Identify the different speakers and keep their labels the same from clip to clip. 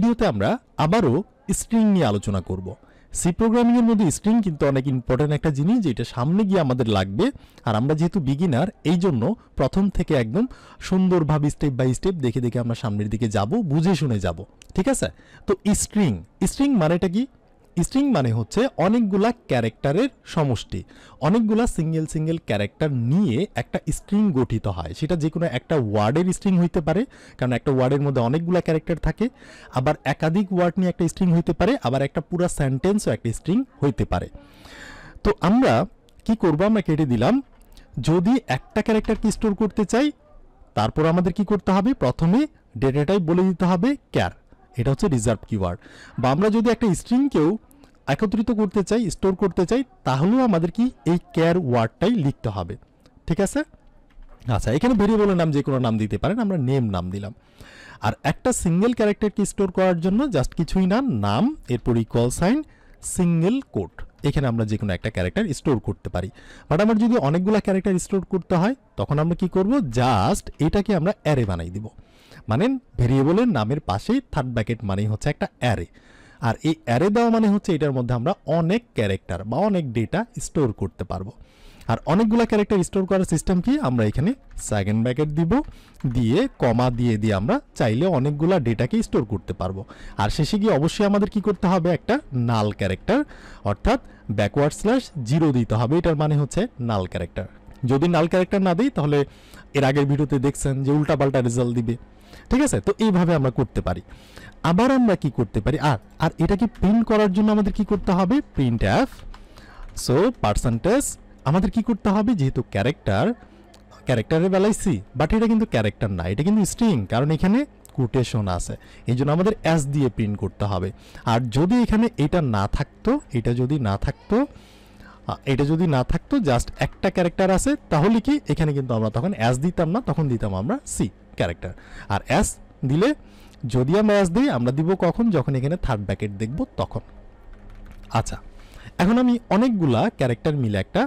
Speaker 1: ভিডিওতে আমরা আবারও স্ট্রিং নিয়ে আলোচনা করব। সি প্রোগ্রামিং এর মধ্যে স্ট্রিং কিন্তু অনেক ইম্পর্টেন্ট একটা জিনিস, যেটা সামনে গিয়ে আমাদের লাগবে। আর আমরা যেহেতু বিগিনার, এই জন্য প্রথম থেকে একদম সুন্দরভাবে স্টেপ বাই স্টেপ দেখে দেখে আমরা সামনের দিকে যাব, বুঝে শুনে যাব। ঠিক আছে? তো স্ট্রিং স্ট্রিং মানেটা কি? স্ট্রিং মানে হচ্ছে অনেকগুলা ক্যারেক্টারের সমষ্টি, অনেকগুলা সিঙ্গেল সিঙ্গেল ক্যারেক্টার নিয়ে একটা স্ট্রিং গঠিত হয়। সেটা যে কোনো একটা ওয়ার্ডের স্ট্রিং হইতে পারে, কারণ একটা ওয়ার্ডের মধ্যে অনেকগুলা ক্যারেক্টার থাকে। আবার একাধিক ওয়ার্ড নিয়ে একটা স্ট্রিং হইতে পারে, আবার একটা পুরো সেন্টেন্সও একটা স্ট্রিং হইতে পারে। তো আমরা কি করব, আমরা কেটে দিলাম। যদি একটা ক্যারেক্টারকে স্টোর করতে চাই, তারপর আমাদের কি করতে হবে, প্রথমে ডেটা টাইপ বলে দিতে হবে ক্যার, এটা হচ্ছে রিজার্ভ কিওয়ার্ড। বা আমরা যদি একটা স্ট্রিংকেও একত্রিত করতে চাই, স্টোর করতে চাই, তাহলেও আমাদের কি এই ক্যার ওয়ার্ডটাই লিখতে হবে। ঠিক আছে? আচ্ছা, এখানে ভেরিয়েবলের নাম যে কোনো নাম দিতে পারেন, আমরা নেম নাম দিলাম। আর একটা সিঙ্গেল ক্যারেক্টারকে স্টোর করার জন্য জাস্ট কিছুই না, নাম, এরপর ইকুয়াল সাইন, সিঙ্গেল কোট, এখানে আমরা যে কোনো একটা ক্যারেক্টার স্টোর করতে পারি। বাট আমার যদি অনেকগুলো ক্যারেক্টার স্টোর করতে হয়, তখন আমরা কি করব, জাস্ট এটাকে আমরা অ্যারে বানাই দিব। মানে ভেরিয়েবলের নামের পাশেই থার্ড ব্র্যাকেট মানেই হচ্ছে একটা অ্যারে। আর এই অ্যারে দেওয়া মানে হচ্ছে এটার মধ্যে আমরা অনেক ক্যারেক্টার বা অনেক ডেটা স্টোর করতে পারবো। আর অনেকগুলো ক্যারেক্টার স্টোর করার সিস্টেম কি, আমরা এখানে সেকেন্ড ব্র্যাকেট দিব, দিয়ে কমা দিয়ে দিয়ে আমরা চাইলে অনেকগুলো ডেটাকে স্টোর করতে পারবো। আর শেষে গিয়ে অবশ্যই আমাদের কি করতে হবে, একটা নাল ক্যারেক্টার, অর্থাৎ ব্যাকওয়ার্ড স্ল্যাশ জিরো দিতে হবে। এটার মানে হচ্ছে নাল ক্যারেক্টার। যদি নাল ক্যারেক্টার না দিই, তাহলে এর আগের ভিডিওতে দেখছেন যে উল্টাপাল্টা রেজাল্ট দিবে। ঠিক আছে? তো এইভাবে আমরা করতে পারি। আবার আমরা কি করতে পারি, আর এটাকে প্রিন্ট করার জন্য আমাদের কি করতে হবে, প্রিন্ট এফ। সো পার্সেন্টেজ আমাদের কি করতে হবে, যেহেতু ক্যারেক্টারের বেলায় সি, বাট এটা কিন্তু ক্যারেক্টার না, এটা কিন্তু স্ট্রিং, কারণ এখানে কোটেশন আছে, এই জন্য আমাদের এস দিয়ে প্রিন্ট করতে হবে। আর যদি এখানে এটা না থাকতো, এটা যদি না থাকতো, জাস্ট একটা ক্যারেক্টার আছে, তাহলে কি এখানে কিন্তু আমরা তখন এস দিতাম না, তখন দিতাম আমরা সি ক্যারেক্টার। আর এস দিলে, যদি আমরা এস দিই, আমরা দিব কখন, যখন এখানে থার্ড ব্র্যাকেট দেখব তখন। আচ্ছা, এখন আমি অনেকগুলা ক্যারেক্টার মিলে একটা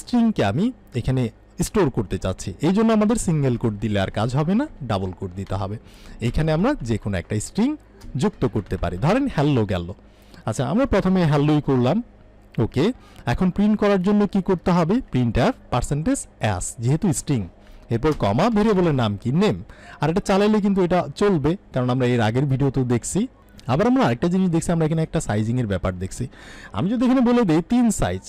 Speaker 1: স্ট্রিংকে আমি এখানে স্টোর করতে চাচ্ছি। এই জন্য আমাদের সিঙ্গেল কোড দিলে আর কাজ হবে না, ডাবল কোড দিতে হবে। এখানে আমরা যে কোনো একটা স্ট্রিং যুক্ত করতে পারি। ধরেন হ্যালো গেল। আচ্ছা, আমরা প্রথমে হ্যালোই করলাম। ওকে, এখন প্রিন্ট করার জন্য কি করতে হবে, প্রিন্ট এফ পার্সেন্টেজ এস, যেহেতু স্ট্রিং, এরপর কমা, ভেরিয়েবলের নাম কি, নেম। আর এটা চালাইলে কিন্তু এটা চলবে, কারণ আমরা এর আগের ভিডিওতেও দেখছি। আবার আমরা আরেকটা জিনিস দেখছি, আমরা এখানে একটা সাইজিংয়ের ব্যাপার দেখছি। আমি যদি এখানে বলে দিই 3 সাইজ,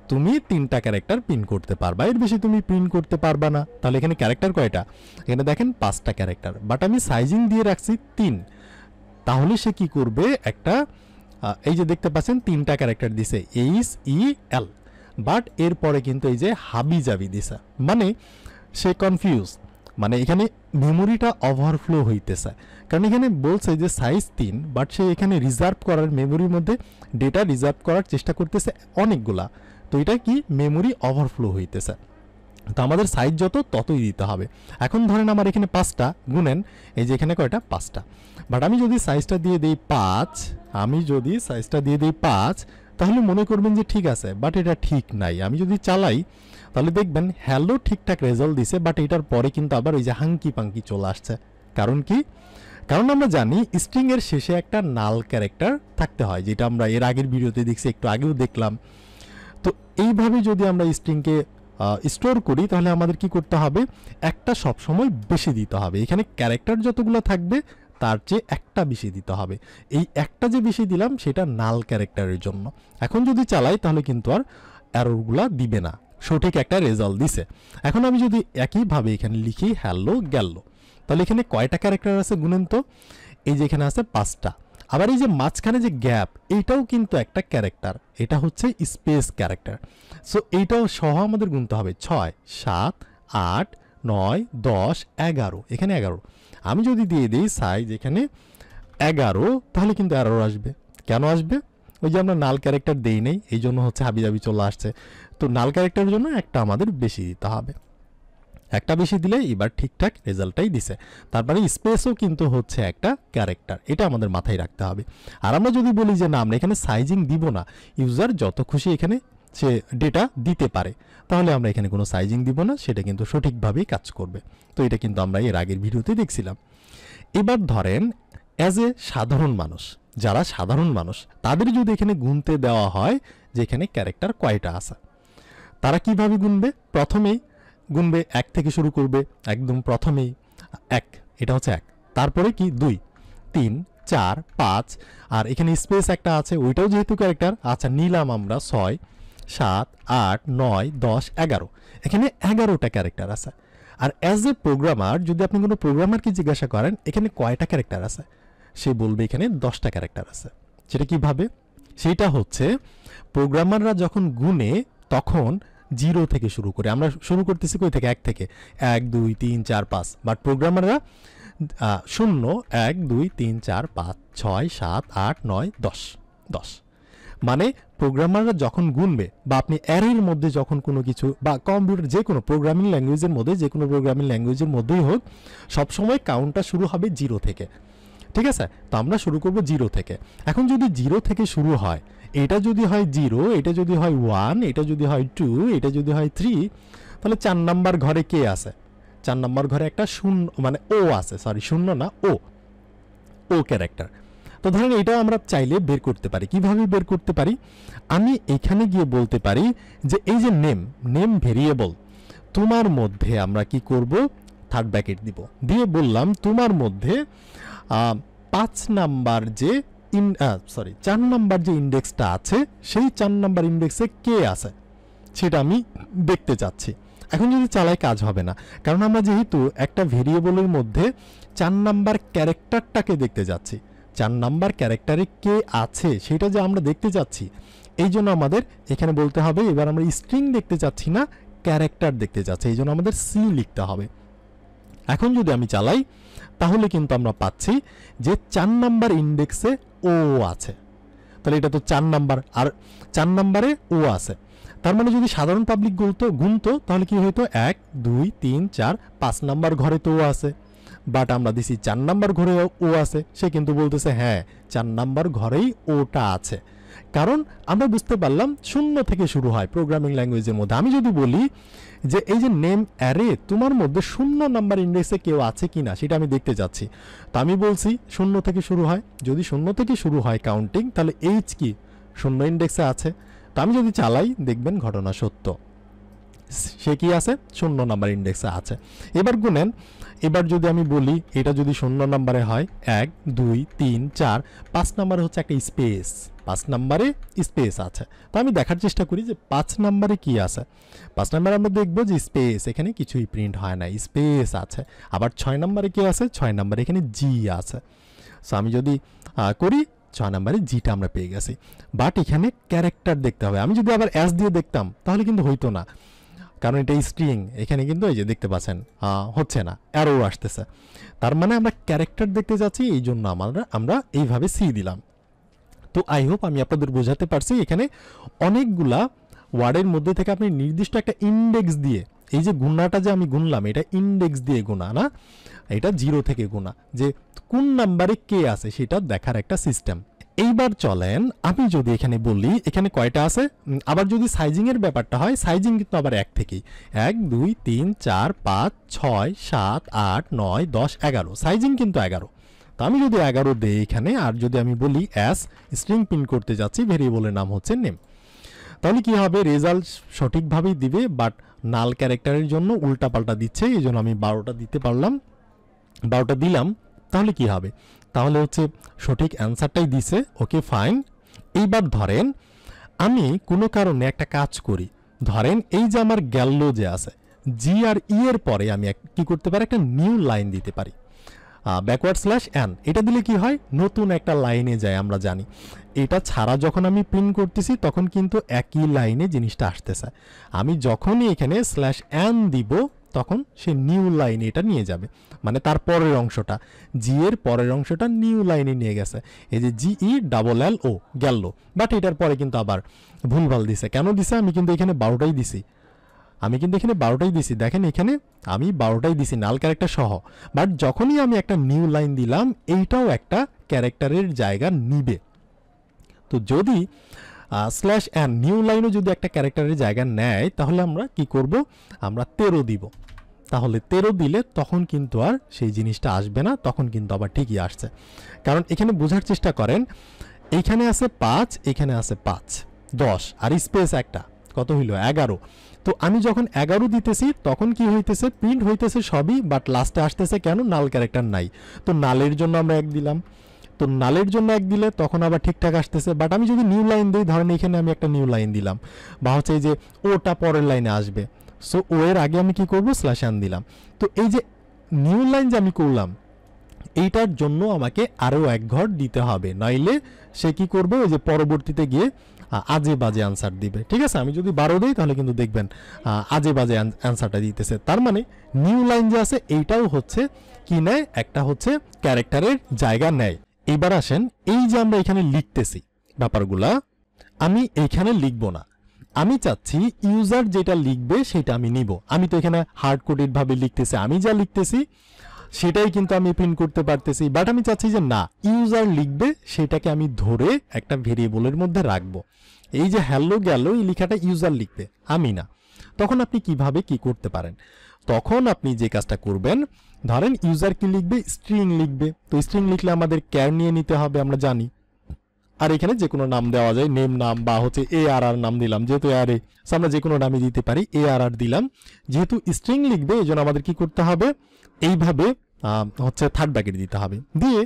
Speaker 1: তুমি 3টা ক্যারেক্টার প্রিন্ট করতে পারবা, এর বেশি তুমি প্রিন্ট করতে পারবা না। তাহলে এখানে ক্যারেক্টার কয়টা, এখানে দেখেন 5টা ক্যারেক্টার, বাট আমি সাইজিং দিয়ে রাখছি 3। তাহলে সে কি করবে, একটা এই যে দেখতে পাচ্ছেন 3টা ক্যারেক্টার দিছে, HEL, বাট এরপরে কিন্তু এই যে হাবি জাবি দিছে, মানে সে কনফিউজ, মানে এখানে মেমোরিটা ওভারফ্লো হইতেছে। কারণ এখানে বলছে যে সাইজ 3, বাট সে এখানে রিজার্ভ করার, মেমোরির মধ্যে ডেটা রিজার্ভ করার চেষ্টা করতেছে অনেকগুলা। তো এটা কি, মেমোরি ওভারফ্লো হইতেছে। তো আমাদের সাইজ যত, ততই দিতে হবে। এখন ধরেন আমার এখানে 5টা, গুনেন, এই যে এখানে কয়টা, 5টা। বাট আমি যদি সাইজটা দিয়ে দিই 5, তাহলে মনে করবেন যে ঠিক আছে, বাট এটা ঠিক নাই। আমি যদি চালাই, তাহলে দেখবেন হ্যালো ঠিকঠাক রেজাল্ট দিছে, বাট এটার পরে কিন্তু আবার ওই যে হাঙ্কি পাঙ্কি চলে আসছে। কারণ কি, কারণ আমরা জানি স্ট্রিং এর শেষে একটা নাল ক্যারেক্টার থাকতে হয়, যেটা আমরা এর আগের ভিডিওতে দেখছি, একটু আগেও দেখলাম। তো এইভাবে যদি আমরা স্ট্রিংকে স্টোর করি, তাহলে আমাদের কি করতে হবে, একটা সবসময় বেশি দিতে হবে। এখানে ক্যারেক্টার যতগুলো থাকবে, তার চেয়ে একটা বেশি দিতে হবে। এই একটা যে বেশি দিলাম, সেটা নাল ক্যারেক্টারের জন্য। এখন যদি চালাই, তাহলে কিন্তু আর এররগুলা দিবে না, সঠিক একটা রেজাল্ট দিছে। এখন আমি যদি একইভাবে এখানে লিখি হ্যালো গেল, তাহলে এখানে কয়টা ক্যারেক্টার আছে গুনেন তো, এই যে এখানে আছে 5টা। আবার এই যে মাঝখানে যে গ্যাপ, এইটাও কিন্তু একটা ক্যারেক্টার, এটা হচ্ছে স্পেস ক্যারেক্টার। সো এইটাও সহ আমাদের গুনতে হবে 6, 7, 8, 9, 10, 11, এখানে 11। আমি যদি দিয়ে দিই সাইজ এখানে 11, তাহলে কিন্তু এরর আসবে। কেন আসবে, ওই যে আমরা নাল ক্যারেক্টার দেই নেই, এই জন্য হচ্ছে হাবিজাবি চলে আসছে। তো নাল ক্যারেক্টারের জন্য একটা আমাদের বেশি দিতে হবে, একটা বেশি দিলে এবার ঠিকঠাক রেজাল্টটাই দিছে। তারপরে স্পেসও কিন্তু হচ্ছে একটা ক্যারেক্টার, এটা আমাদের মাথায় রাখতে হবে। আর আমরা যদি বলি যে না, আমরা এখানে সাইজিং দিব না, ইউজার যত খুশি এখানে সে ডেটা দিতে পারে, তাহলে আমরা এখানে কোনো সাইজিং দিব না, সেটা কিন্তু সঠিকভাবেই কাজ করবে। তো এটা কিন্তু আমরা এর আগের ভিডিওতে দেখছিলাম। এবার ধরেন অ্যাজ এ সাধারণ মানুষ, যারা সাধারণ মানুষ তাদের যদি এখানে গুনতে দেওয়া হয় যে এখানে ক্যারেক্টার কয়টা আছে, তারা কিভাবে গুনবে? প্রথমেই গুনবে 1 থেকে শুরু করবে, একদম প্রথমেই 1, এটা হচ্ছে 1, তারপরে কি 2, 3, 4, 5, আর এখানে স্পেস একটা আছে, ওইটাও যেহেতু ক্যারেক্টার, আচ্ছা নিলাম আমরা 6, 7, 8, 9, 10, 11, এখানে 11টা ক্যারেক্টার আছে। আর অ্যাজ এ প্রোগ্রামার যদি আপনি কোনো প্রোগ্রামারকে জিজ্ঞাসা করেন এখানে কয়টা ক্যারেক্টার আছে, সে বলবে এখানে 10টা ক্যারেক্টার আছে। সেটা কিভাবে? সেটা হচ্ছে প্রোগ্রামাররা যখন গুনে তখন 0 থেকে শুরু করে, আমরা শুরু করতেছি কই থেকে? 1 থেকে, 1 2 3 4 5, বাট প্রোগ্রামাররা 0 1 2 3 4 5 6 7 8 9 10 10, মানে প্রোগ্রামাররা যখন গুনবে বা আপনি অ্যারের মধ্যে যখন কোনো কিছু বা কম্পিউটার যে কোনো প্রোগ্রামিং ল্যাঙ্গুয়েজের মধ্যে, যে কোনো প্রোগ্রামিং ল্যাঙ্গুয়েজের মধ্যেই হোক, সবসময় কাউন্টটা শুরু হবে 0 থেকে, ঠিক আছে? তো আমরা শুরু করব 0 থেকে। এখন যদি 0 থেকে শুরু হয়, এটা যদি হয় 0, এটা যদি হয় 1, এটা যদি হয় 2, এটা যদি হয় 3, তাহলে 4 নাম্বার ঘরে কে আছে? 4 নাম্বার ঘরে একটা শূন্য, মানে ও আছে, সরি শূন্য না, ও ক্যারেক্টার। তো ধরেন এটাও আমরা চাইলে বের করতে পারি। কিভাবে বের করতে পারি? আমি এখানে গিয়ে বলতে পারি যে এই যে নেম ভেরিয়েবল, তোমার মধ্যে আমরা কি করব? থার্ড ব্র্যাকেট দিব, দিয়ে বললাম তোমার মধ্যে 5 নাম্বার যে 4 নাম্বার যে ইন্ডেক্সটা আছে, সেই 4 নাম্বার ইন্ডেক্সে কে আছে সেটা আমি দেখতে চাচ্ছি। এখন যদি চালাই কাজ হবে না, কারণ আমরা যেহেতু একটা ভেরিয়েবলের মধ্যে 4 নাম্বার ক্যারেক্টারটাকে দেখতে যাচ্ছি, 4 নাম্বার ক্যারেক্টারে কে আছে সেটা যে আমরা দেখতে চাচ্ছি, এই জন্য আমাদের এখানে বলতে হবে এবার আমরা স্ট্রিং দেখতে চাচ্ছি না, ক্যারেক্টার দেখতে চাচ্ছি, এই জন্য আমাদের সি লিখতে হবে। এখন যদি আমি চালাই তাহলে কিন্তু আমরা পাচ্ছি যে 4 নাম্বার ইন্ডেক্সে ও আছে, তাহলে এটা তো 4 নাম্বার, আর 4 নাম্বারে ও আছে, তার মানে যদি সাধারণ পাবলিক গুনতো তাহলে কি হইতো? 1 2 3 4 5 নাম্বার ঘরে তো ও আছে, বাট আমরা দিছি 4 নাম্বার ঘরে ও আছে, সে কিন্তু বলতেছে হ্যাঁ 4 নাম্বার ঘরেই ওটা আছে, কারণ আমরা বুঝতে পারলাম 0 থেকে শুরু হয় প্রোগ্রামিং ল্যাঙ্গুয়েজের মধ্যে। আমি যদি বলি যে এই যে নেম অ্যারে, তোমার মধ্যে 0 নাম্বার ইন্ডেক্সে কেউ আছে কিনা সেটা আমি দেখতে যাচ্ছি, তো আমি বলছি 0 থেকে শুরু হয়, যদি 0 থেকে শুরু হয় কাউন্টিং, তাহলে এইচ কি 0 ইন্ডেক্সে আছে। তো আমি যদি চালাই দেখবেন ঘটনা সত্য, সে কি আছে? 0 নাম্বার ইন্ডেক্সে আছে। এবার গুনেন, এবার যদি আমি বলি এটা যদি 0 নাম্বারে হয়, 1 2 3 4 5 নাম্বারে হচ্ছে একটা স্পেস, 5 নাম্বারে স্পেস আছে। তো আমি দেখার চেষ্টা করি যে 5 নাম্বারে কি আছে। 5 নাম্বারে আমরা দেখবো যে স্পেস, এখানে কিছুই প্রিন্ট হয় না, স্পেস আছে। আবার 6 নাম্বারে কি আছে? 6 নাম্বারে এখানে জি আছে। সো আমি যদি করি 6 নাম্বারে জিটা আমরা পেয়ে গেছি, বাট এখানে ক্যারেক্টার দেখতে হবে। আমি যদি আবার এস দিয়ে দেখতাম তাহলে কিন্তু হইতো না, কারণ এটা স্ট্রিং, এখানে কিন্তু এই যে দেখতে পাচ্ছেন হচ্ছে না, অ্যারো আসতেছে, তার মানে আমরা ক্যারেক্টার দেখতে যাচ্ছি, এই জন্য আমরা এইভাবে সি দিলাম। তো আই হোপ আমি আপনাদের বোঝাতে পারছি। এখানে অনেকগুলা ওয়ার্ডের মধ্যে থেকে আপনি নির্দিষ্ট একটা ইন্ডেক্স দিয়ে, এই যে গুণাটা যে আমি গুনলাম এটা ইন্ডেক্স দিয়ে গুণা না, এটা 0 থেকে গুণা, যে কোন নাম্বারে কে আছে সেটা দেখার একটা সিস্টেম। এইবার চলেন আমি যদি এখানে বলি এখানে কয়টা আছে, আবার যদি সাইজিং এর ব্যাপারটা হয়, সাইজিং কিন্তু আবার 1 থেকেই, 1 2 3 4 5 6 7 8 9 10 11, সাইজিং কিন্তু 11। তো আমি যদি 11 দেই এখানে, আর যদি আমি বলি অ্যাস স্ট্রিং প্রিন্ট করতে যাচ্ছি, ভেরিয়েবলের নাম হচ্ছে নেম, তাহলে কি হবে? রেজাল্ট সঠিকভাবেই দিবে, বাট নাল ক্যারেক্টারের জন্য উল্টাপাল্টা দিচ্ছে, এই জন্য আমি 12টা দিতে পারলাম, 12টা দিলাম, তাহলে কি হবে? তাহলে হচ্ছে সঠিক অ্যান্সারটাই দিছে, ওকে ফাইন। এইবার ধরেন আমি কোনো কারণে একটা কাজ করি, ধরেন এই যে আমার গেল যে আছে, জি আর ই এর পরে আমি কি করতে পারি? একটা নিউ লাইন দিতে পারি, ব্যাকওয়ার্ড স্ল্যাশ এন, এটা দিলে কি হয়? নতুন একটা লাইনে যায়, আমরা জানি। এটা ছাড়া যখন আমি প্রিন্ট করতেছি তখন কিন্তু একই লাইনে জিনিসটা আসতেছে, আমি যখনই এখানে স্ল্যাশ এন দিব তখন সে নিউ লাইনে এটা নিয়ে যাবে, মানে তার পরের অংশটা, জি এর পরের অংশটা নিউ লাইনে নিয়ে গেছে, এই যে জিই ডাবল এল ও গেল, বাট এটার পরে কিন্তু আবার ভুলভাল দিছে। কেন দিছে? আমি কিন্তু এখানে 12টাই দিছি, দেখেন এখানে আমি 12টাই দিছি নাল ক্যারেক্টার সহ, বাট যখনই আমি একটা নিউ লাইন দিলাম এইটাও একটা ক্যারেক্টারের জায়গা নিবে। তো যদি স্ল্যাশ এন নিউ লাইনও যদি একটা ক্যারেক্টারের জায়গা নেয় তাহলে আমরা কি করব? আমরা 13 দিব, তাহলে 13 দিলে তখন কিন্তু আর সেই জিনিসটা আসবে না, তখন কিন্তু আবার ঠিকই আসছে। কারণ এখানে বোঝার চেষ্টা করেন, এইখানে আছে 5, এখানে আছে 5, 10 আর স্পেস একটা, কত হইল 11। তো আমি যখন 11 দিতেছি তখন কি হইতেছে, প্রিন্ট হইতেছে সবই, বাট লাস্টে আসতেছে কেন, নাল ক্যারেক্টার নাই। তো নালের জন্য আমরা 1 দিলাম, তো নালের জন্য 1 দিলে তখন আবার ঠিকঠাক আসতেছে। বাট আমি যদি নিউ লাইন দিই, ধরেন এখানে আমি একটা নিউ লাইন দিলাম, বা হচ্ছে এই যে ওটা পরের লাইনে আসবে, সো ও এর আগে আমি কি করব, স্ল্যাশ আন দিলাম। তো এই যে নিউ লাইন যে আমি করলাম, এইটার জন্য আমাকে আরও 1 ঘর দিতে হবে, নইলে সে কি করবে, ওই যে পরবর্তীতে গিয়ে আজে বাজে অ্যান্সার দিবে। ঠিক আছে, আমি যদি 12 দিই তাহলে কিন্তু দেখবেন আজে বাজে অ্যান্সারটা দিতেছে। তার মানে নিউ লাইন যে আছে এইটাও হচ্ছে কি নেয়, একটা হচ্ছে ক্যারেক্টারের জায়গা নেয়। এবার আসেন, এই যে আমরা এখানে লিখতেছি ব্যাপারগুলা, আমি এইখানে লিখব না, আমি চাচ্ছি ইউজার যেটা লিখবে সেটা আমি নিব। আমি তো এখানে হার্ড কোডেড ভাবে লিখতেছি, আমি যা লিখতেছি সেটাই কিন্তু আমি প্রিন্ট করতে পারতেছি। বাট আমি চাচ্ছি যে না, ইউজার লিখবে সেটাকে আমি ধরে একটা ভেরিয়েবলের মধ্যে রাখবো। এই যে হ্যালো গেল, এই লেখাটা ইউজার লিখবে, আমি না। তখন আপনি কিভাবে কি করতে পারেন, তখন আপনি যে কাজটা করবেন, ধরেন ইউজার কি লিখবে, স্ট্রিং লিখবে। তো স্ট্রিং লিখলে আমাদের ক্যার নিয়ে নিতে হবে, আমরা জানি। আর এখানে যে কোনো নাম দেওয়া যায়, নেম নাম বা হচ্ছে ARR নাম দিলাম, যেহেতু ARA আমরা যে কোনো নামই দিতে পারি, ARR দিলাম। যেহেতু স্ট্রিং লিখবে এই জন্য আমাদের কি করতে হবে, এইভাবে হচ্ছে থার্ড ব্র্যাকেট দিতে হবে, দিয়ে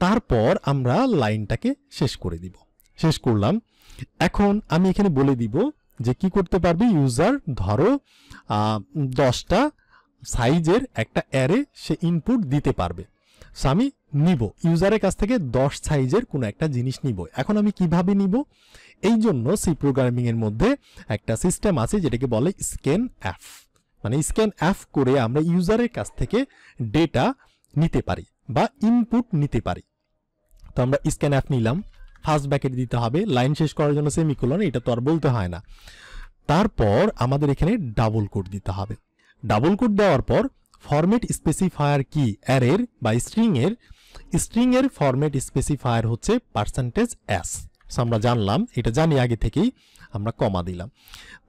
Speaker 1: তারপর আমরা লাইনটাকে শেষ করে দিব। শেষ করলাম। এখন আমি এখানে বলে দিব যে কি করতে পারবে ইউজার, ধরো 10টা সাইজের একটা অ্যারে সে ইনপুট দিতে পারবে। সো আমি নিব ইউজারের কাছ থেকে 10 সাইজের কোনো একটা জিনিস নিব। এখন আমি কিভাবে নিব, এই জন্য সি প্রোগ্রামিং এর মধ্যে একটা সিস্টেম আছে যেটাকে বলে স্ক্যান এফ। মানে স্ক্যান এফ করে আমরা ইউজারের কাছ থেকে ডেটা নিতে পারি বা ইনপুট নিতে পারি। তো আমরা স্ক্যান এফ নিলাম, ফার্স্ট ব্র্যাকেট দিতে হবে, লাইন শেষ করার জন্য সেমিকোলন, এটা তো আর বলতে হয় না। তারপর আমাদের এখানে ডাবল কোট দিতে হবে। ডাবল কোট দেওয়ার পর ফরম্যাট স্পেসিফায়ার কি, অ্যারের বা স্ট্রিং এর ফরম্যাট স্পেসিফায়ার হচ্ছে %s। আমরা জানলাম, এটা জানি আগে থেকেই, আমরা কমা দিলাম।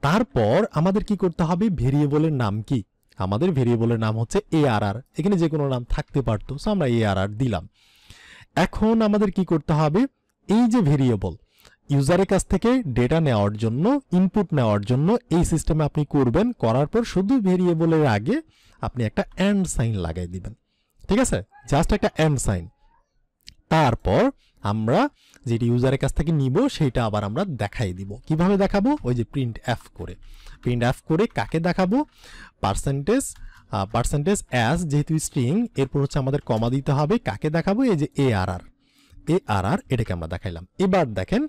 Speaker 1: তারপর আমাদের কি করতে হবে, ভেরিয়েবলের নাম কি, আমাদের ভেরিয়েবলের নাম হচ্ছে ARR, এখানে যে কোনো নাম থাকতে পারতো, সো আমরা ARR দিলাম। এখন আমাদের কি করতে হবে, এই যে ভেরিয়েবল ইউজারের কাছ থেকে ডেটা নেওয়ার জন্য, ইনপুট নেওয়ার জন্য এই সিস্টেমে আপনি করবেন, করার পর শুধু ভেরিয়েবলের আগে আপনি একটা অ্যান্ড সাইন লাগাই দিবেন। ঠিক আছে, জাস্ট একটা অ্যান্ড সাইন। তারপর আমরা যেটি ইউজারের কাছ থেকে নিব সেটা আবার আমরা দেখাই দিব। কিভাবে দেখাবো, ওই যে প্রিন্ট এফ করে কাকে দেখাবো, পার্সেন্টেজ অ্যাস, যেহেতু স্ট্রিং, এরপর হচ্ছে আমাদের কমা দিতে হবে, কাকে দেখাবো, এই যে ARR, এটাকে আমরা দেখাইলাম। এবার দেখেন,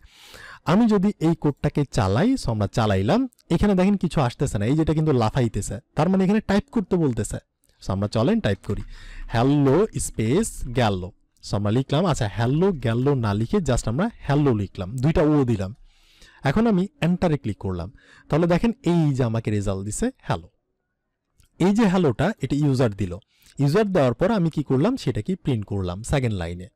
Speaker 1: আমি যদি এই কোডটাকে চালাই, সো আমরা চালাইলাম, এখানে দেখেন কিছু আসতেছে না, এই যেটা কিন্তু লাফাইতেছে, তার মানে এখানে টাইপ করতে বলতেছে। সো আমরা চলেন টাইপ করি, হ্যালো স্পেস গেল। সো আমরা লিখলাম, আচ্ছা হ্যালো গেল না লিখে জাস্ট আমরা হ্যালো লিখলাম, 2টা ও দিলাম। এখন আমি এন্টারে ক্লিক করলাম, তাহলে দেখেন এই যে আমাকে রেজাল্ট দিছে হ্যালো। এই যে হ্যালোটা, এটা ইউজার দিল। ইউজার দেওয়ার পর আমি কি করলাম, সেটা কি প্রিন্ট করলাম সেকেন্ড লাইনে।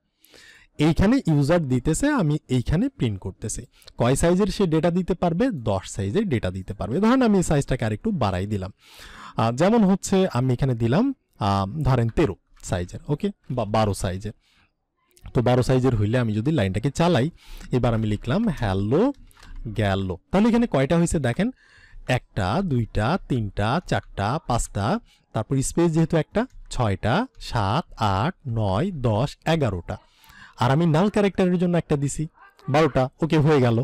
Speaker 1: এইখানে ইউজার দিতেছে, আমি এইখানে প্রিন্ট করতেছি। কয় সাইজের সে ডেটা দিতে পারবে, 10 সাইজের ডেটা দিতে পারবে। ধরেন আমি সাইজটাকে আরেকটু বাড়াই দিলাম, যেমন হচ্ছে আমি এখানে দিলাম ধরেন 13 সাইজের, ওকে, বা 12 সাইজের। তো 12 সাইজের হইলে আমি যদি লাইনটাকে চালাই, এবার আমি লিখলাম হ্যালো গেল। তাহলে এখানে কয়টা হয়েছে দেখেন, 1টা 2টা 3টা 4টা 5টা, তারপর স্পেস যেহেতু একটা, 6টা 7 8 9 10 11টা। আর আমি নাল ক্যারেক্টারের জন্য একটা দিছি, 12টা, ওকে হয়ে গেল।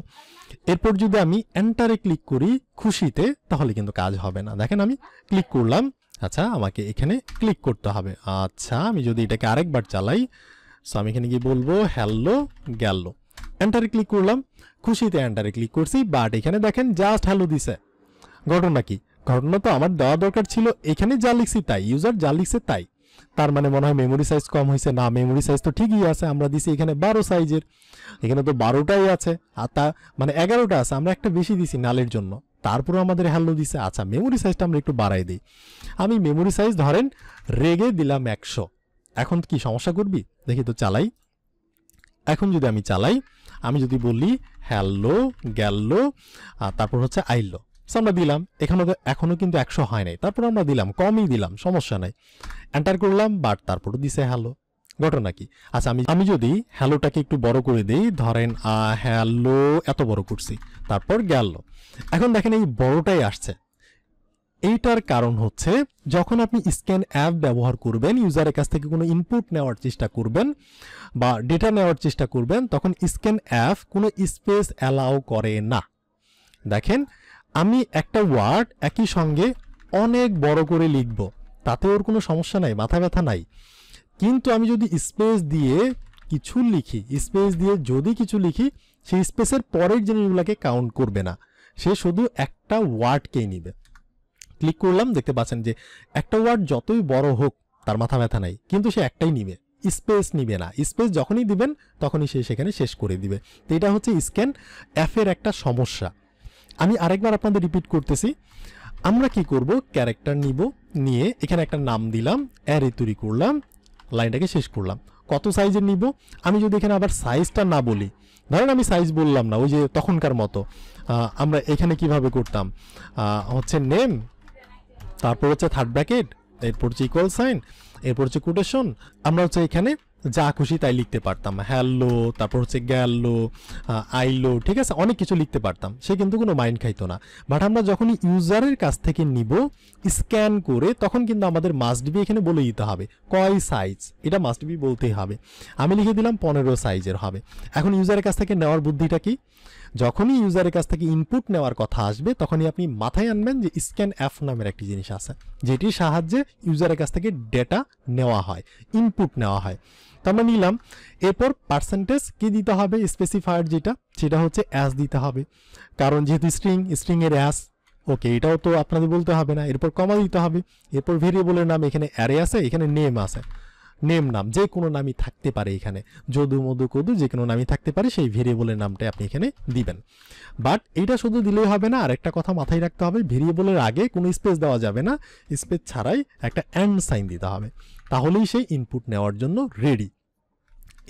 Speaker 1: এরপর যদি আমি এন্টারে ক্লিক করি খুশিতে, তাহলে কিন্তু কাজ হবে না। দেখেন আমি ক্লিক করলাম, আচ্ছা আমাকে এখানে ক্লিক করতে হবে। আচ্ছা আমি যদি এটাকে আরেকবার চালাই, সো আমি এখানে কি বলবো, হ্যালো গেল, এন্টারে ক্লিক করলাম, খুশিতে এন্টারে ক্লিক করছি, বাট এখানে দেখেন জাস্ট হ্যালো দিছে। ঘটনা কি, ঘটনা তো আমার দেওয়া দরকার ছিল, এখানে যা লিখছি তাই, ইউজার যা লিখছে তাই। তার মানে মনে হয় মেমোরি সাইজ কম হয়েছে, না মেমোরি সাইজ তো ঠিকই আছে, আমরা দিছি এখানে 12 সাইজের, এখানে তো 12টাই আছে, আর তা মানে 11টা আছে, আমরা একটা বেশি দিছি নালের জন্য, তারপরে আমাদের হ্যালো দিছে। আচ্ছা মেমোরি সাইজটা আমরা একটু বাড়াই দিই, আমি মেমোরি সাইজ ধরেন রেগে দিলাম 100। এখন কি সমস্যা করবি, দেখি তো চালাই। এখন যদি আমি চালাই, আমি যদি বলি হ্যালো গেল, তারপর হচ্ছে আইলো, আমরা দিলাম, এখনো কিন্তু 100 হয় নাই, তারপর আমরা দিলাম, কমই দিলাম, সমস্যা নাই, এন্টার করলাম, বাট তারপরও দিছে হ্যালো। ঘটনা কি? আচ্ছা, আমি যদি হ্যালোটাকে একটু বড় করে দিই, ধরেন হ্যালো এত বড় করছি, তারপর গেল। এখন দেখেন এই বড়টাই আসছে। এইটার কারণ হচ্ছে যখন আপনি স্ক্যান অ্যাপ ব্যবহার করবেন, ইউজারের কাছ থেকে কোনো ইনপুট নেওয়ার চেষ্টা করবেন বা ডেটা নেওয়ার চেষ্টা করবেন, তখন স্ক্যান অ্যাপ কোনো স্পেস অ্যালাউ করে না। দেখেন, আমি একটা ওয়ার্ড একই সঙ্গে অনেক বড় করে লিখব, তাতে ওর কোনো সমস্যা নাই, মাথা ব্যথা নাই। কিন্তু আমি যদি স্পেস দিয়ে কিছু লিখি, স্পেস দিয়ে যদি কিছু লিখি, সেই স্পেসের পরের জিনিসগুলোকে কাউন্ট করবে না, সে শুধু একটা ওয়ার্ডকেই নিবে। ক্লিক করলাম, দেখতে পাচ্ছেন যে একটা ওয়ার্ড যতই বড় হোক তার মাথা ব্যথা নাই, কিন্তু সে একটাই নিবে, স্পেস নিবে না। স্পেস যখনই দিবেন তখনই সে সেখানে শেষ করে দিবে। তো এটা হচ্ছে স্ক্যান অ্যাপের একটা সমস্যা। আমি আরেকবার আপনাদের রিপিট করতেছি। আমরা কি করব, ক্যারেক্টার নিব, নিয়ে এখানে একটা নাম দিলাম, অ্যারে তৈরি করলাম, লাইনটাকে শেষ করলাম। কত সাইজের নিব, আমি যদি এখানে আবার সাইজটা না বলি, ধরেন আমি সাইজ বললাম না, ওই যে তখনকার মতো আমরা এখানে কিভাবে করতাম, হচ্ছে নেম, তারপর হচ্ছে থার্ড ব্র্যাকেট, এরপর হচ্ছে ইকুয়াল সাইন, এরপর হচ্ছে কোটেশন, আমরা হচ্ছে এখানে যা খুশি তাই লিখতে পারতাম, হ্যালো, তারপর হচ্ছে গেলো, আইলো, ঠিক আছে, অনেক কিছু লিখতে পারতাম, সে কিন্তু কোনো মাইন্ড খাইতো না। বাট আমরা যখনই ইউজারের কাছ থেকে নিব স্ক্যান করে, তখন কিন্তু আমাদের মাস্ট বি এখানে বলে দিতে হবে কয় সাইজ, এটা মাস্ট বি বলতেই হবে। আমি লিখে দিলাম 15 সাইজের হবে। এখন ইউজারের কাছ থেকে নেওয়ার বুদ্ধিটা কি, যখনই ইউজারের কাছ থেকে ইনপুট নেওয়ার কথা আসবে, তখনই আপনি মাথায় আনবেন যে স্ক্যান অ্যাপ নামের একটি জিনিস আছে, যেটির সাহায্যে ইউজারের কাছ থেকে ডেটা নেওয়া হয়, ইনপুট নেওয়া হয়। তো আমরা নিলাম, এরপর পার্সেন্টেজ কি দিতে হবে, স্পেসিফায়ার যেটা, সেটা হচ্ছে অ্যাস দিতে হবে, কারণ যেহেতু স্ট্রিং এর অ্যাস, ওকে, এটাও তো আপনাদের বলতে হবে না। এরপর কমা দিতে হবে, এরপর ভেরিয়েবলের নাম, এখানে অ্যারে আছে, এখানে নেম আছে, নেম নাম যে কোনো নামই থাকতে পারে, এখানে যদু মধু কদু যে কোনো নামই থাকতে পারে, সেই ভেরিয়েবলের নামটা আপনি এখানে দিবেন। বাট এইটা শুধু দিলেই হবে না, আরেকটা কথা মাথায় রাখতে হবে, ভেরিয়েবলের আগে কোনো স্পেস দেওয়া যাবে না, স্পেস ছাড়াই একটা অ্যান্ড সাইন দিতে হবে, তাহলেই সেই ইনপুট নেওয়ার জন্য রেডি।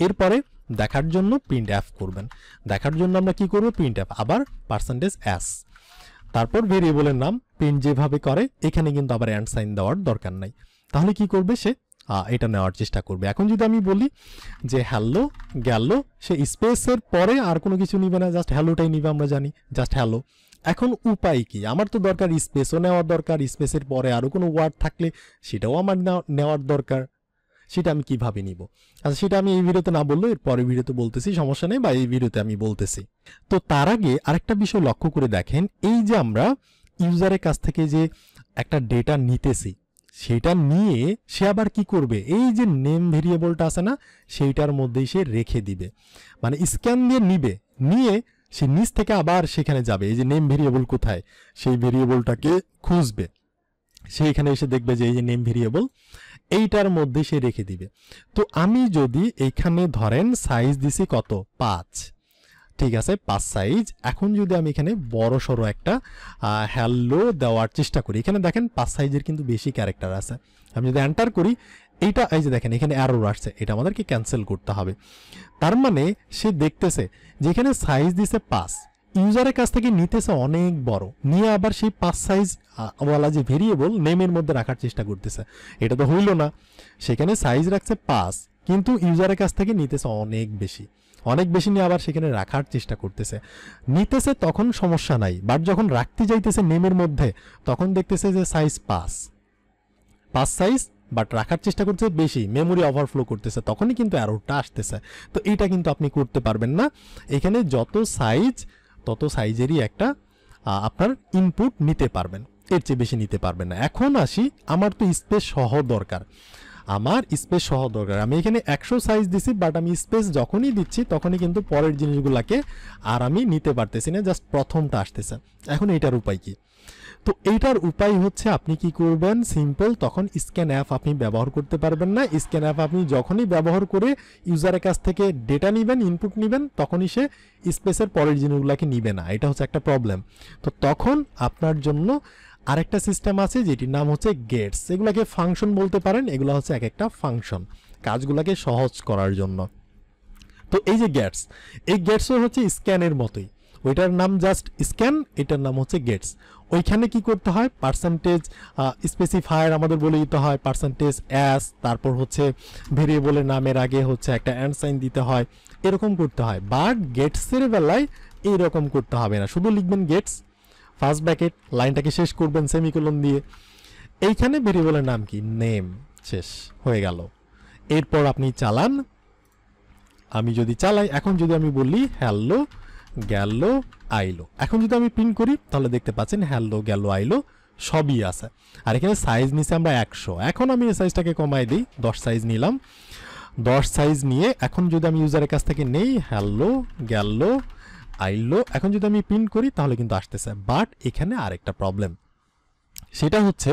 Speaker 1: এরপরে দেখার জন্য প্রিন্ট অ্যাপ করবেন, দেখার জন্য আমরা কি করব, প্রিন্ট অ্যাপ, আবার পার্সেন্টেজ অ্যাস, তারপর ভেরিয়েবলের নাম, প্রিন্ট যেভাবে করে, এখানে কিন্তু আবার অ্যান্ড সাইন দেওয়ার দরকার নাই। তাহলে কি করবে, সে এটা নেওয়ার চেষ্টা করবে। এখন যদি আমি বলি যে হ্যালো গেল, সে স্পেসের পরে আর কোনো কিছু নিবে না, জাস্ট হ্যালোটাই নিবে, আমরা জানি জাস্ট হ্যালো। এখন উপায় কি, আমার তো দরকার স্পেসও নেওয়ার দরকার, স্পেসের পরে আরও কোনো ওয়ার্ড থাকলে সেটাও আমার নেওয়ার দরকার, সেটা আমি কিভাবে নিব? আচ্ছা, সেটা আমি এই ভিডিওতে না বললেও এর পরের ভিডিওতে বলতেছি, সমস্যা নেই, বা এই ভিডিওতে আমি বলতেছি। তো তার আগে আরেকটা বিষয় লক্ষ্য করে দেখেন, এই যে আমরা ইউজারের কাছ থেকে যে একটা ডেটা নিতেছি, সেটা নিয়ে সে আবার কি করবে, এই যে নেম ভেরিয়েবলটা আছে না, সেইটার মধ্যেই সে রেখে দিবে, মানে স্ক্যান দিয়ে নিবে, নিয়ে সে নিচ থেকে আবার সেখানে যাবে, এই যে নেম ভেরিয়েবল কোথায়, সেই ভেরিয়েবলটাকে খুঁজবে, সে এখানে এসে দেখবে যে এই যে নেম ভেরিয়েবল, এইটার মধ্যে সে রেখে দিবে। তো আমি যদি এইখানে ধরেন সাইজ দিছি কত, 5, ঠিক আছে, 5 সাইজ। এখন যদি আমি এখানে বড় সড়ো একটা হ্যালো দেওয়ার চেষ্টা করি, এখানে দেখেন 5 সাইজের কিন্তু বেশি ক্যারেক্টার আছে, আমি যদি এন্টার করি, এইটা এই যে দেখেন এখানে অ্যারো আসছে, এটা আমাদেরকে ক্যান্সেল করতে হবে। তার মানে সে দেখতেছে যে এখানে সাইজ দিছে 5, ইউজারের কাছ থেকে নিতেছে অনেক বড়, নিয়ে আবার সেই 5 সাইজ ওয়ালা যে ভেরিয়েবল নেমের মধ্যে রাখার চেষ্টা করতেছে, এটা তো হইল না। সেখানে সাইজ রাখছে 5, কিন্তু ইউজারের কাছ থেকে নিতেছে অনেক বেশি নিয়ে আবার সেখানে রাখার চেষ্টা করতেছে, নিতেছে তখন সমস্যা নাই, বাট যখন রাখতে যাইতেছে নেমের মধ্যে, তখন দেখতেছে যে সাইজ 5 সাইজ, বাট রাখার চেষ্টা করছে বেশি, মেমোরি ওভারফ্লো করতেছে, তখনই কিন্তু অ্যারোটা আসতেছে। তো এটা কিন্তু আপনি করতে পারবেন না, এখানে যত সাইজ তত সাইজেরই একটা আপনার ইনপুট নিতে পারবেন, এর চেয়ে বেশি নিতে পারবেন না। এখন আসি, আমার তো স্পেস সহ দরকার, আমি এখানে 100 সাইজ দিছি, বাট আমি স্পেস যখনই দিচ্ছি তখনই কিন্তু পরের জিনিসগুলোকে আর আমি নিতে পারতেছি না, জাস্ট প্রথমটা আসতেছে। এখন এইটার উপায় কি? তো এইটার উপায় হচ্ছে আপনি কি করবেন, সিম্পল, তখন স্ক্যান অ্যাপ আপনি ব্যবহার করতে পারবেন না। স্ক্যান অ্যাপ আপনি যখনই ব্যবহার করে ইউজারের কাছ থেকে ডেটা নেবেন, ইনপুট নেবেন, তখনই সে স্পেসের পরের জিনিসগুলোকে নিবে না, এটা হচ্ছে একটা প্রবলেম। তো তখন আপনার জন্য আরেকটা সিস্টেম আছে যেটির নাম হচ্ছে গেটস, এগুলাকে ফাংশন বলতে পারেন, এগুলো হচ্ছে এক একটা ফাংশন কাজগুলোকে সহজ করার জন্য। তো এই যে গেটস, এই গেটসও হচ্ছে স্ক্যানের মতোই, ওইটার নাম জাস্ট স্ক্যান, এটার নাম হচ্ছে গেটস। ওইখানে কি করতে হয়, পার্সেন্টেজ স্পেসিফায়ার আমাদের বলে দিতে হয়, পার্সেন্টেজ অ্যাস, তারপর হচ্ছে ভেরিয়েবলের নামের আগে হচ্ছে একটা অ্যান্ড সাইন দিতে হয়, এরকম করতে হয়। বাট গেটসের বেলায় এইরকম করতে হবে না, শুধু লিখবেন গেটস, ফার্স্ট ব্র্যাকেট, লাইনটাকে শেষ করবেন সেমিকোলন দিয়ে, এইখানে ভেরিয়েবলের নাম কি, নেম, শেষ হয়ে গেল। এরপর আপনি চালান, আমি যদি চালাই, এখন যদি আমি বলি হ্যালো গেল আইলো, এখন যদি আমি প্রিন্ট করি তাহলে দেখতে পাচ্ছেন হ্যালো গেল আইলো সবই আছে। আর এখানে সাইজ নিচে আমরা 100, এখন আমি এই সাইজটাকে কমাই দিই, 10 সাইজ নিলাম, 10 সাইজ নিয়ে এখন যদি আমি ইউজারের কাছ থেকে নেই হ্যালো গেল আইলো, এখন যদি আমি প্রিন্ট করি তাহলে কিন্তু আসতেছে। বাট এখানে আরেকটা প্রবলেম, সেটা হচ্ছে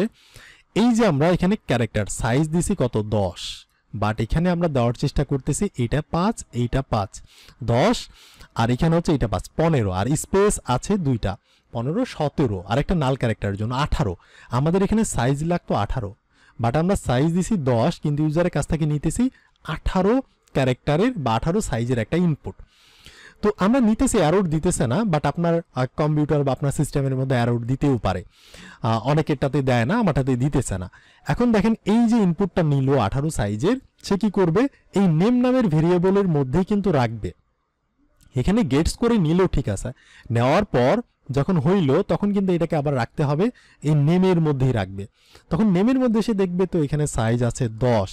Speaker 1: এই যে আমরা এখানে ক্যারেক্টার সাইজ দিছি কত, 10, বাট এখানে আমরা দেওয়ার চেষ্টা করতেছি এইটা 5, এইটা 5, 10, আর এখানে হচ্ছে এইটা 5, 15, আর স্পেস আছে দুইটা, 15, 17, আর একটা নাল ক্যারেক্টারের জন্য 18। আমাদের এখানে সাইজ লাগতো 18, বাট আমরা সাইজ দিছি 10, কিন্তু ইউজারের কাছ থেকে নিতেছি 18 ক্যারেক্টারের বা 18 সাইজের একটা ইনপুট। তো আমরা নিতেছি, অ্যারোর দিতেছে না, বাট আপনার কম্পিউটার বা আপনার সিস্টেমের মধ্যে অ্যারোর দিতেও পারে, অনেকেরটাতে দেয় না, আমারটাতে দিতেছে না। এখন দেখেন এই যে ইনপুটটা নিল 18 সাইজের, সে কি করবে, এই নেম নামের ভেরিয়েবলের মধ্যেই কিন্তু রাখবে। এখানে গেটস করে নিল, ঠিক আছে, নেওয়ার পর যখন হইল তখন কিন্তু এটাকে আবার রাখতে হবে এই নেমের মধ্যেই রাখবে। তখন নেমের মধ্যে সে দেখবে তো এখানে সাইজ আছে 10,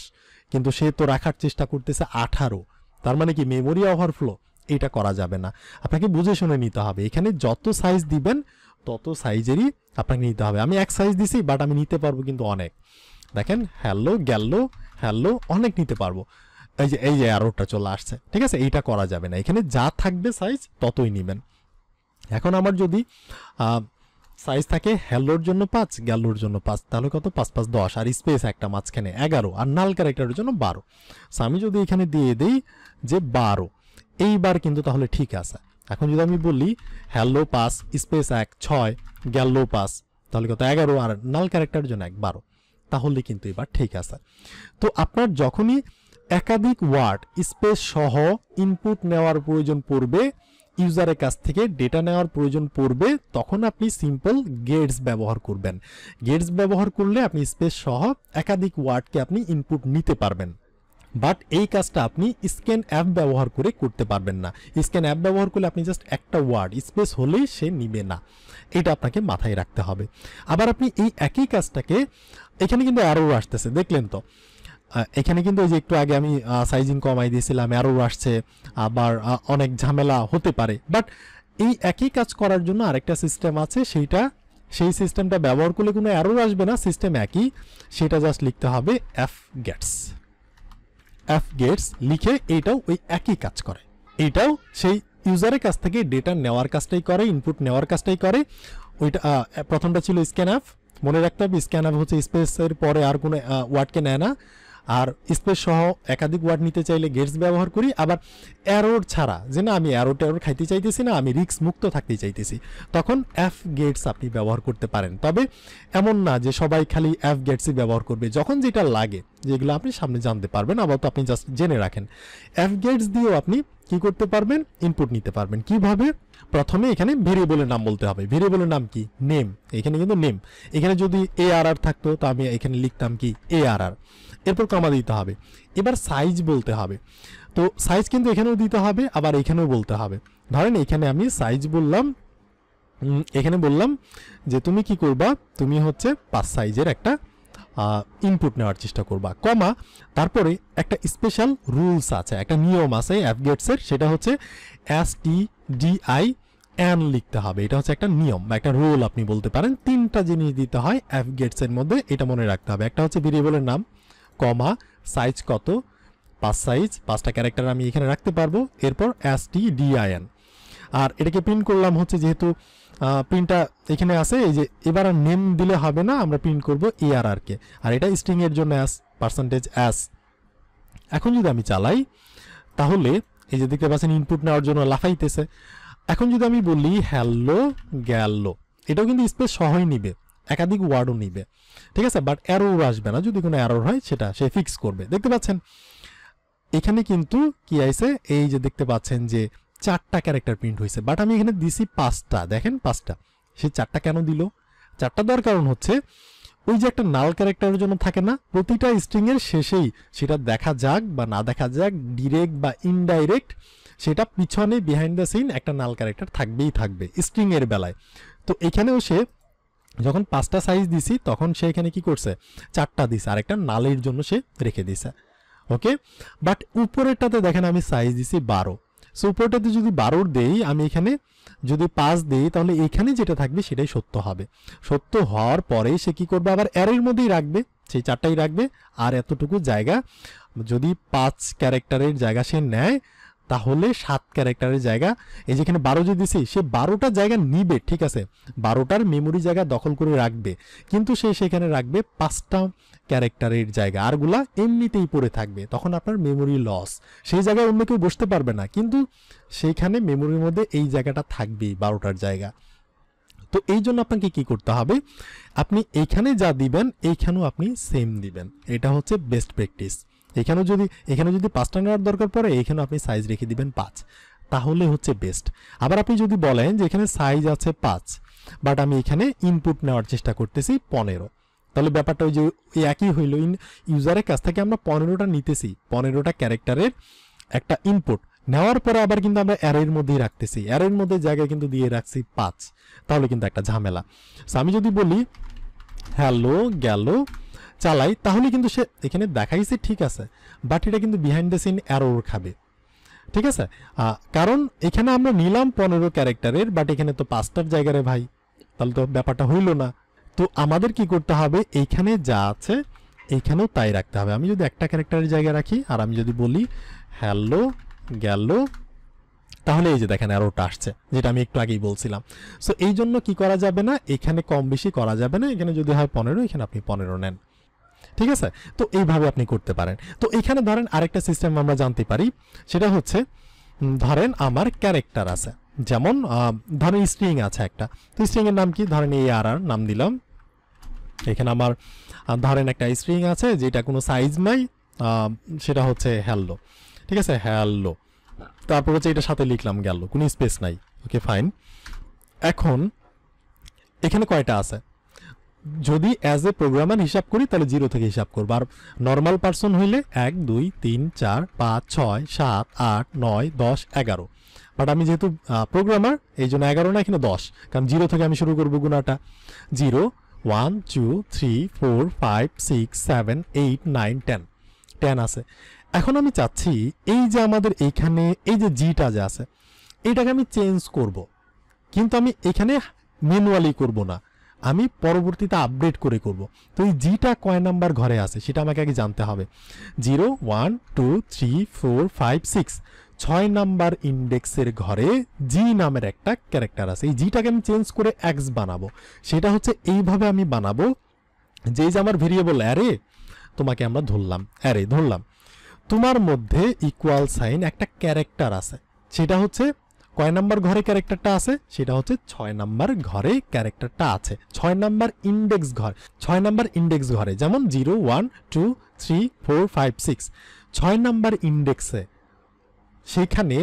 Speaker 1: কিন্তু সে তো রাখার চেষ্টা করতেছে 18, তার মানে কি মেমোরি ওভারফ্লো, এটা করা যাবে না। আপনাকে বুঝে শুনে নিতে হবে, এখানে যত সাইজ দিবেন তত সাইজেরই আপনাকে নিতে হবে। আমি এক সাইজ দিছি, বাট আমি নিতে পারবো কিন্তু অনেক, দেখেন হ্যালো গেল হ্যালো অনেক নিতে পারবো। এই যে অ্যারোটা চলে আসছে, ঠিক আছে, এইটা করা যাবে না, এখানে যা থাকবে সাইজ ততই নেবেন। এখন আমার যদি সাইজ থাকে হ্যালোর জন্য 5, গেলোর জন্য 5, তাহলে কত, 5 5 10, আর স্পেস একটা মাঝখানে 11, আর নাল ক্যারেক্টারের জন্য 12। আমি যদি এখানে দিয়ে দেই যে 12, এইবার কিন্তু তাহলে ঠিক আছে। এখন যদি আমি বলি হ্যালো 5 স্পেস 1 6, গেল 5, তাহলে কত 11, আর নাল ক্যারেক্টারের জন্য 12, তাহলে কিন্তু এবার ঠিক আছে। তো আপনার যখনই একাধিক ওয়ার্ড স্পেস সহ ইনপুট নেওয়ার প্রয়োজন পড়বে, ইউজারের কাছ থেকে ডেটা নেওয়ার প্রয়োজন পড়বে, তখন আপনি সিম্পল গেটস ব্যবহার করবেন। গেটস ব্যবহার করলে আপনি স্পেস সহ একাধিক ওয়ার্ডকে আপনি ইনপুট নিতে পারবেন। বাট এই কাজটা আপনি স্ক্যান অ্যাপ ব্যবহার করে করতে পারবেন না। স্ক্যান অ্যাপ ব্যবহার করলে আপনি জাস্ট একটা ওয়ার্ড স্পেস হলেই সে নিবে না, এটা আপনাকে মাথায় রাখতে হবে। আবার আপনি এই একই কাজটাকে, এখানে কিন্তু অ্যারো আসতেছে, দেখলেন তো, এখানে কিন্তু ওই যে একটু আগে আমি সাইজিং কমাই দিয়েছিলাম, অ্যারো আসছে, আবার অনেক ঝামেলা হতে পারে। বাট এই একই কাজ করার জন্য আরেকটা সিস্টেম আছে, সেই সিস্টেমটা ব্যবহার করলে কোনো অ্যারো আসবে না, সিস্টেম একই, সেটা জাস্ট লিখতে হবে এফ গেটস লিখে, এইটাও ওই একই কাজ করে, এইটাও সেই ইউজারের কাছ থেকে ডেটা নেওয়ার কাজটাই করে, ইনপুট নেওয়ার কাজটাই করে। ওইটা প্রথমটা ছিল স্ক্যান অ্যাপ, মনে রাখতে হবে স্ক্যান অ্যাপ হচ্ছে স্পেসের পরে আর কোনো ওয়ার্ডকে নেয় না, আর স্পেস সহ একাধিক ওয়ার্ড নিতে চাইলে গেটস ব্যবহার করি। আবার অ্যারোর ছাড়া, যে না আমি অ্যারো ট্যারো খাইতে চাইতেছি না, আমি রিস্ক মুক্ত থাকতে চাইতেছি, তখন এফ গেটস আপনি ব্যবহার করতে পারেন। তবে এমন না যে সবাই খালি এফ গেটসই ব্যবহার করবে, যখন যেটা লাগে, যেগুলো আপনি সামনে জানতে পারবেন, আবার তো আপনি জাস্ট জেনে রাখেন। এফ গেটস দিয়েও আপনি কি করতে পারবেন, ইনপুট নিতে পারবেন। কিভাবে, প্রথমে এখানে ভেরিয়েবলের নাম বলতে হবে, ভেরিয়েবলের নাম কি, নেম, এখানে কিন্তু নেম। এখানে যদি ARR থাকতো তো আমি এখানে লিখতাম কি ARR, এরপর কমা দিতে হবে। এবার সাইজ বলতে হবে, তো সাইজ কিন্তু এখানেও দিতে হবে, আবার এখানেও বলতে হবে। ধরেন এখানে আমি সাইজ বললাম, এখানে বললাম যে তুমি কি করবা, তুমি হচ্ছে 5 সাইজের একটা ইনপুট নেওয়ার চেষ্টা করবা, কমা, তারপরে একটা স্পেশাল রুলস আছে, একটা নিয়ম আছে অ্যাপগেটসের, সেটা হচ্ছে STDIN লিখতে হবে। এটা হচ্ছে একটা নিয়ম বা একটা রুল আপনি বলতে পারেন। 3টা জিনিস দিতে হয় অ্যাপগেটসের মধ্যে, এটা মনে রাখতে হবে। একটা হচ্ছে ভেরিয়েবলের নাম, কমা, সাইজ কত, 5 সাইজ, 5টা ক্যারেক্টার আমি এখানে রাখতে পারবো, এরপর STDIN। আর এটাকে প্রিন্ট করলাম হচ্ছে, যেহেতু প্রিন্টটা এখানে আছে, এই যে এবার আর নেম দিলে হবে না, আমরা প্রিন্ট করব ARR কে, আর এটা স্ট্রিং এর জন্য %s। এখন যদি আমি চালাই তাহলে এই যে দেখতে পাচ্ছেন ইনপুট নেওয়ার জন্য লাফাইতেছে। এখন যদি আমি বলি হ্যালো গেল, এটাও কিন্তু স্পেস সহই নিবে, একাধিক ওয়ার্ডও নিবে, ঠিক আছে, বাট এরর আসবে না। যদি কোনো এরর হয় সেটা সে ফিক্স করবে। দেখতে পাচ্ছেন এখানে কিন্তু কি আইছে, এই যে দেখতে পাচ্ছেন যে 4টা ক্যারেক্টার প্রিন্ট হয়েছে, বাট আমি এখানে দিছি 5টা। দেখেন 5টা, সে 4টা কেন দিল? 4টা দেওয়ার কারণ হচ্ছে ওই যে একটা নাল ক্যারেক্টারের জন্য থাকে না, প্রতিটা স্ট্রিং এর শেষেই সেটা দেখা যাক বা না দেখা যাক, ডিরেক্ট বা ইনডাইরেক্ট, সেটা পিছনে বিহাইন্ড দ্য সিন একটা নাল ক্যারেক্টার থাকবেই থাকবে স্ট্রিং এর বেলায়। তো এখানেও সে যখন 5টা সাইজ দিছি তখন সে এখানে কি করছে, 4টা দিছে, আর একটা নালের জন্য সে রেখে দিছে। ওকে, বাট উপরেরটাতে দেখেন আমি সাইজ দিছি 12। সো উপরেরটাতে যদি 12 দেই, আমি এখানে যদি 5 দেই, তাহলে এখানে যেটা থাকবে সেটাই সত্য হবে। সত্য হওয়ার পরে সে কি করবে, আবার অ্যারের মধ্যেই রাখবে, সেই 4টাই রাখবে। আর এতটুকু জায়গা যদি 5 ক্যারেক্টারের জায়গা সে নেয়, তাহলে 7 ক্যারেক্টারের জায়গা, এই যেখানে 12 যদি দিছি, সে 12টা জায়গা নিবে, ঠিক আছে, 12টার মেমোরি জায়গা দখল করে রাখবে, কিন্তু সে সেখানে রাখবে 5টা ক্যারেক্টারের জায়গা, আরগুলা এমনিতেই পড়ে থাকবে। তখন আপনার মেমোরি লস, সেই জায়গায় অন্য কেউ বসতে পারবে না, কিন্তু সেইখানে মেমোরির মধ্যে এই জায়গাটা থাকবেই, 12টার জায়গা। তো এই জন্য আপনাকে কি করতে হবে, আপনি এইখানে যা দিবেন এইখানেও আপনি সেম দিবেন। এটা হচ্ছে বেস্ট প্র্যাকটিস। এখানে যদি 5টা নেওয়ার দরকার পড়ে, এখানে আপনি সাইজ রেখে দিবেন 5, তাহলে হচ্ছে বেস্ট। আবার আপনি যদি বলেন যে এখানে সাইজ আছে 5, বাট আমি এখানে ইনপুট নেওয়ার চেষ্টা করতেছি 15, তাহলে ব্যাপারটা ওই যে একই হইল, ইউজারের কাছ থেকে আমরা 15টা নিতেছি, 15টা ক্যারেক্টারের একটা ইনপুট নেওয়ার পরে আবার কিন্তু আমরা অ্যারের মধ্যেই রাখতেছি, অ্যারের মধ্যে জায়গায় কিন্তু দিয়ে রাখছি 5, তাহলে কিন্তু একটা ঝামেলা। সো আমি যদি বলি হ্যালো গেল চালাই, তাহলে কিন্তু সে এখানে দেখাইছে ঠিক আছে, বাট এটা কিন্তু বিহাইন্ড দ্য সিন এরর খাবে, ঠিক আছে। কারণ এখানে আমরা নিলাম 15 ক্যারেক্টারের, বাট এখানে তো 5টার জায়গারে ভাই, তাহলে তো ব্যাপারটা হইল না। তো আমাদের কি করতে হবে, এইখানে যা আছে এইখানেও তাই রাখতে হবে। আমি যদি একটা ক্যারেক্টারের জায়গায় রাখি, আর আমি যদি বলি হ্যালো গেল, তাহলে এই যে দেখেন অ্যারোটা আসছে, যেটা আমি একটু আগেই বলছিলাম। সো এই জন্য কি করা যাবে না, এখানে কম বেশি করা যাবে না, এখানে যদি হয় 15, এখানে আপনি 15 নেন, ঠিক আছে। তো এইভাবে আপনি করতে পারেন। তো এখানে ধরেন আরেকটা সিস্টেম আমরা জানতে পারি, সেটা হচ্ছে ধরেন আমার ক্যারেক্টার আছে, যেমন ধরেন স্ট্রিং আছে একটা, তো স্ট্রিং এর নাম কি, ধরেন ARR নাম দিলাম। এখানে আমার ধরেন একটা স্ট্রিং আছে যেটা কোনো সাইজ নাই, সেটা হচ্ছে হ্যালো, ঠিক আছে, হ্যালো। তারপর হচ্ছে এটার সাথে লিখলাম গেল, কোনো স্পেস নাই। Okay fine. এখন এখানে কয়টা আছে, যদি অ্যাজ এ প্রোগ্রামার হিসাব করি তাহলে 0 থেকে হিসাব করবো, আর নর্মাল পারসন হইলে 1 2 3 4 5 6 7 8 9 10 11, বাট আমি যেহেতু প্রোগ্রামার এই জন্য 11 না, এখানে 10, কারণ 0 থেকে আমি শুরু করবো গুণাটা। 0 1 2 3 4 5 6 7 8 9 10, 10 আছে। এখন আমি চাচ্ছি এই যে আমাদের এইখানে এই যে জিটা যে আছে, এইটাকে আমি চেঞ্জ করব, কিন্তু আমি এখানে ম্যানুয়ালি করব না, আমি পরবর্তীতে আপডেট করে করব। তো এই জিটা কয় নাম্বার ঘরে আছে সেটা আমাকে আগে জানতে হবে। 0 1 2 3 4 5 6, 6 নাম্বার ইন্ডেক্সের ঘরে জি নামের একটা ক্যারেক্টার আছে। এই জিটাকে আমি চেঞ্জ করে এক্স বানাবো, সেটা হচ্ছে এইভাবে আমি বানাবো যে আমার ভেরিয়েবল অ্যারে, তোমাকে আমরা ধরলাম অ্যারে ধরলাম, তোমার মধ্যে ইকুয়াল সাইন একটা ক্যারেক্টার আছে, সেটা হচ্ছে কয় নাম্বার ঘরে ক্যারেক্টারটা আছে, সেটা হচ্ছে 6 নাম্বার ঘরে ক্যারেক্টারটা আছে, 6 নাম্বার ইন্ডেক্স ঘর, 6 নাম্বার ইন্ডেক্স ঘরে, যেমন 0 1 2 3 4 5 6, 6 নাম্বার ইন্ডেক্সে সেখানে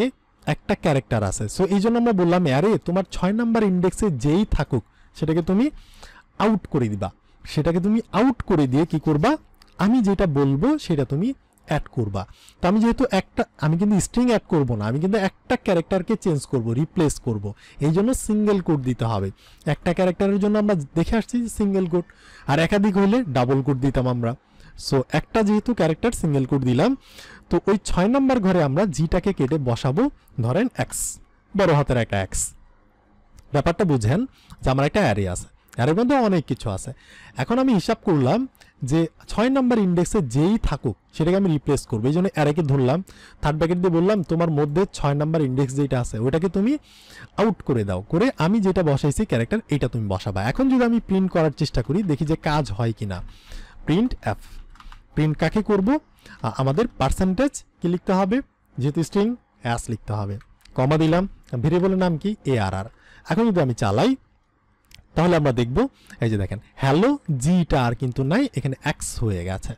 Speaker 1: একটা ক্যারেক্টার আছে। সো এই জন্য আমরা বললাম আরে তোমার 6 নাম্বার ইন্ডেক্সে যেই থাকুক সেটাকে তুমি আউট করে দিবা, সেটাকে তুমি আউট করে দিয়ে কি করবা, আমি যেটা বলবো সেটা তুমি অ্যাড করবা। তো আমি যেহেতু আমি কিন্তু স্ট্রিং অ্যাড করব না, আমি কিন্তু একটা ক্যারেক্টারকে চেঞ্জ করব, রিপ্লেস করব, এই জন্য সিঙ্গেল কোড দিতে হবে। একটা ক্যারেক্টারের জন্য আমরা দেখে আসছি সিঙ্গেল কোড, আর একাধিক হইলে ডাবল কোড দিতাম আমরা। সো একটা যেহেতু ক্যারেক্টার সিঙ্গেল কোড দিলাম, তো ওই 6 নাম্বার ঘরে আমরা জিটাকে কেটে বসাবো ধরেন এক্স, বড় হাতের একটা এক্স। ব্যাপারটা বুঝেন যে আমার একটা অ্যারে আছে, অ্যারের মধ্যে অনেক কিছু আছে। এখন আমি হিসাব করলাম যে 6 নাম্বার ইন্ডেক্সে যেই থাকুক সেটাকে আমি রিপ্লেস করবো, এই জন্য অ্যারেকে ধরলাম, থার্ড ব্র্যাকেট দিয়ে বললাম তোমার মধ্যে 6 নাম্বার ইন্ডেক্স যেটা আছে ওটাকে তুমি আউট করে দাও, করে আমি যেটা বসাইছি ক্যারেক্টার এইটা তুমি বসাবা। এখন যদি আমি প্রিন্ট করার চেষ্টা করি দেখি যে কাজ হয় কিনা। প্রিন্ট এফ, প্রিন্ট কাকে করব, আমাদের পার্সেন্টেজ কি লিখতে হবে, যেহেতু স্ট্রিং অ্যাস লিখতে হবে, কমা দিলাম, ভেরিয়েবলের নাম কি ARR। এখন যদি আমি চালাই তাহলে আমরা দেখব এই যে দেখেন হ্যালো জিটা আর কিন্তু নাই, এখানে এক্স হয়ে গেছে।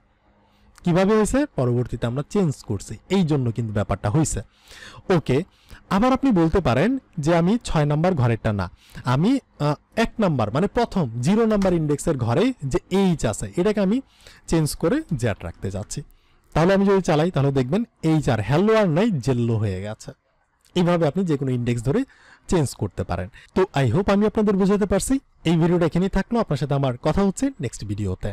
Speaker 1: কিভাবে হয়েছে, পরবর্তীতে আমরা চেঞ্জ করছি, এই জন্য কিন্তু ব্যাপারটা হয়েছে। ওকে, আবার আপনি বলতে পারেন যে আমি 6 নাম্বার ঘরেরটা না, আমি 1 নাম্বার মানে প্রথম 0 নাম্বার ইন্ডেক্সের ঘরে যে এইচ আছে এটাকে আমি চেঞ্জ করে জ্যাট রাখতে যাচ্ছি। তাহলে আমি যদি চালাই তাহলে দেখবেন এইচ আর হ্যালো আর নাই, জেল্লো হয়ে গেছে। এইভাবে আপনি যে কোনো ইন্ডেক্স ধরে চেঞ্জ করতে পারেন। তো আই হোপ আমি আপনাদের বোঝাতে পারছি। এই ভিডিওটা এখানেই থাকলো, আপনার সাথে আমার কথা হচ্ছে নেক্সট ভিডিওতে।